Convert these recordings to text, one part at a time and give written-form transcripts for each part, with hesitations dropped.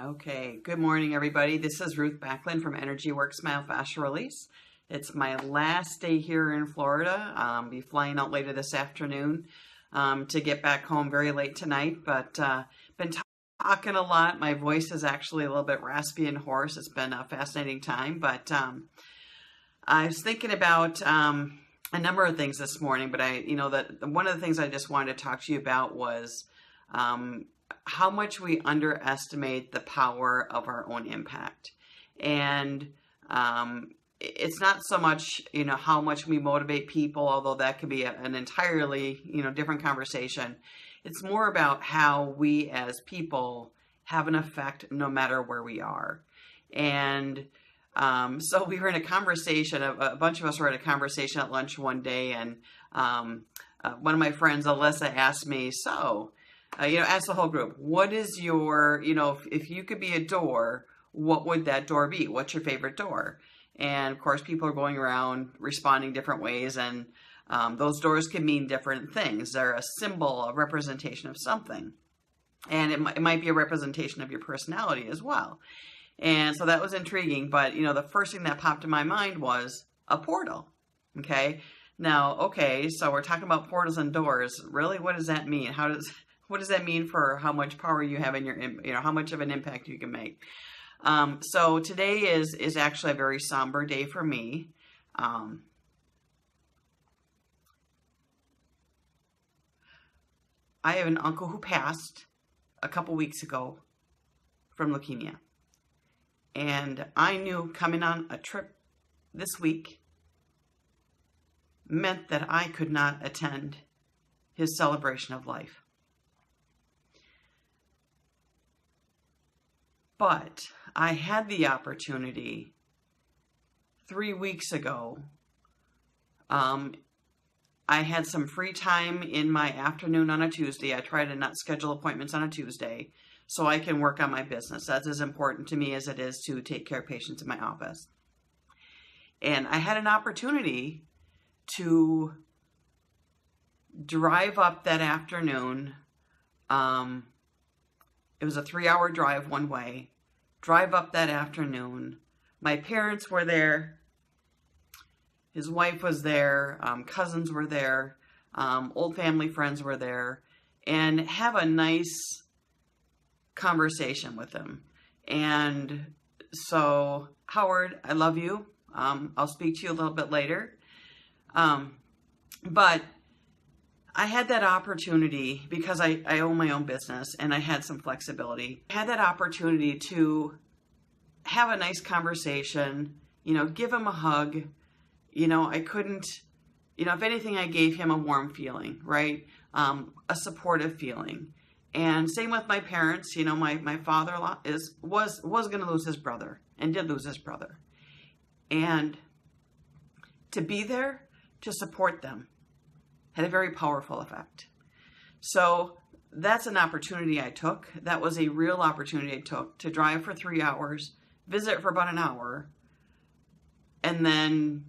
Okay, good morning, everybody. This is Ruth Backlund from Energy Works Myofascial Release. It's my last day here in Florida. I'll be flying out later this afternoon to get back home very late tonight, but been talking a lot. My voice is actually a little bit raspy and hoarse. It's been a fascinating time, but I was thinking about a number of things this morning, but one of the things I just wanted to talk to you about was how much we underestimate the power of our own impact. And it's not so much, how much we motivate people, although that could be an entirely, different conversation. It's more about how we as people have an effect no matter where we are. And so we were in a conversation, a bunch of us were at a conversation at lunch one day, and one of my friends, Alyssa, asked me, asked the whole group, what is your, if you could be a door, what would that door be? What's your favorite door? And of course, people are going around responding different ways, and those doors can mean different things. They're a symbol, a representation of something. And it might be a representation of your personality as well. And so that was intriguing. But, the first thing that popped in my mind was a portal. Okay. Now, so we're talking about portals and doors. Really, what does that mean? What does that mean for how much power you have in your, how much of an impact you can make? So today is actually a very somber day for me. I have an uncle who passed a couple weeks ago from leukemia. And I knew coming on a trip this week meant that I could not attend his celebration of life. But I had the opportunity 3 weeks ago. I had some free time in my afternoon on a Tuesday. I try to not schedule appointments on a Tuesday so I can work on my business. That's as important to me as it is to take care of patients in my office. And I had an opportunity to drive up that afternoon. It was a 3-hour drive one way. Drive up that afternoon. My parents were there. His wife was there. Cousins were there. Old family friends were there. And have a nice conversation with him. And so, Howard, I love you. I'll speak to you a little bit later. But I had that opportunity because I own my own business and I had some flexibility. I had that opportunity to have a nice conversation, give him a hug. I couldn't, if anything, I gave him a warm feeling, right? A supportive feeling. And same with my parents. My father-in-law was going to lose his brother and did lose his brother. And to be there to support them had a very powerful effect. So that's an opportunity I took. That was a real opportunity I took to drive for 3 hours, visit for about an hour, and then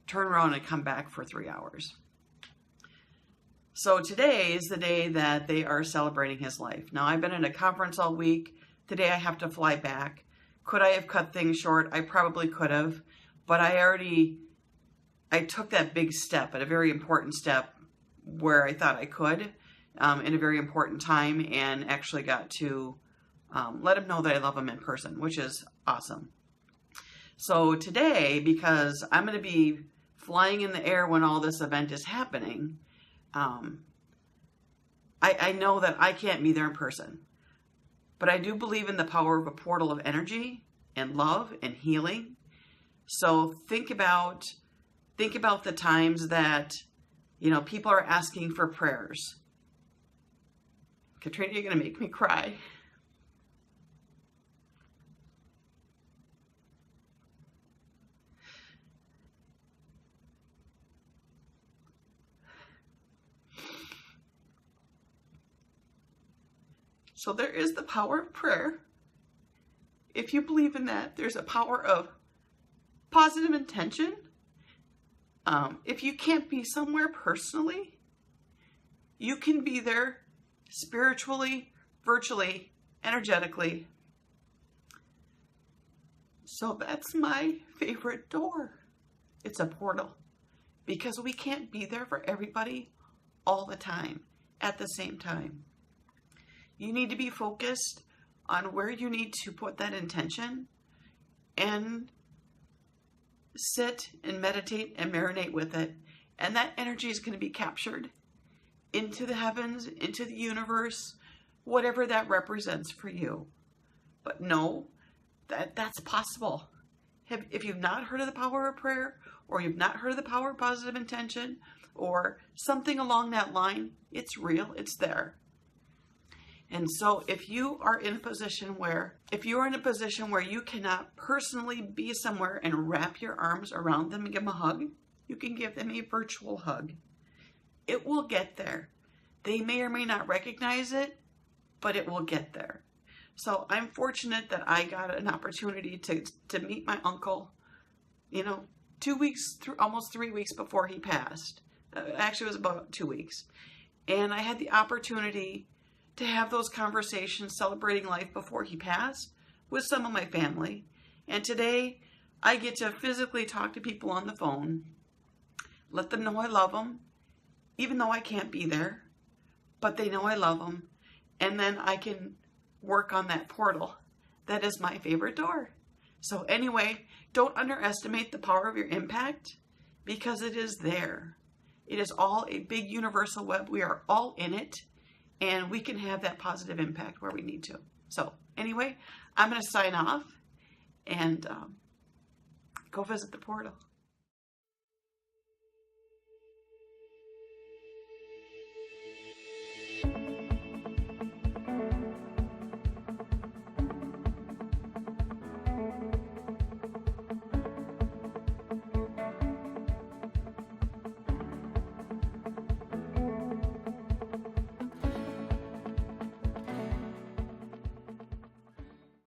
turn around and come back for 3 hours. So today is the day that they are celebrating his life. Now, I've been in a conference all week. Today I have to fly back. Could I have cut things short? I probably could have, but I took that big step, a very important step where I thought I could in a very important time, and actually got to let him know that I love him in person, which is awesome. So today, because I'm going to be flying in the air when all this event is happening, I know that I can't be there in person. But I do believe in the power of a portal of energy and love and healing. So think about the times that, people are asking for prayers. Katrina, you're going to make me cry. So there is the power of prayer. If you believe in that, there's a power of positive intention. If you can't be somewhere personally, you can be there spiritually, virtually, energetically, So that's my favorite door. It's a portal, because we can't be there for everybody all the time at the same time. You need to be focused on where you need to put that intention and sit and meditate and marinate with it. And that energy is going to be captured into the heavens, into the universe, whatever that represents for you. But know that that's possible. If you've not heard of the power of prayer, or you've not heard of the power of positive intention, or something along that line, it's real, it's there. And so if you are in a position where you cannot personally be somewhere and wrap your arms around them and give them a hug, you can give them a virtual hug. It will get there. They may or may not recognize it, but it will get there. So I'm fortunate that I got an opportunity to meet my uncle, 2 weeks, almost 3 weeks before he passed. Actually, it was about 2 weeks. And I had the opportunity to have those conversations celebrating life before he passed with some of my family. And today, I get to physically talk to people on the phone, let them know I love them, even though I can't be there, but they know I love them. And then I can work on that portal. That is my favorite door. So anyway, don't underestimate the power of your impact, because it is there. It is all a big universal web. We are all in it, and we can have that positive impact where we need to. So anyway, I'm going to sign off and go visit the portal.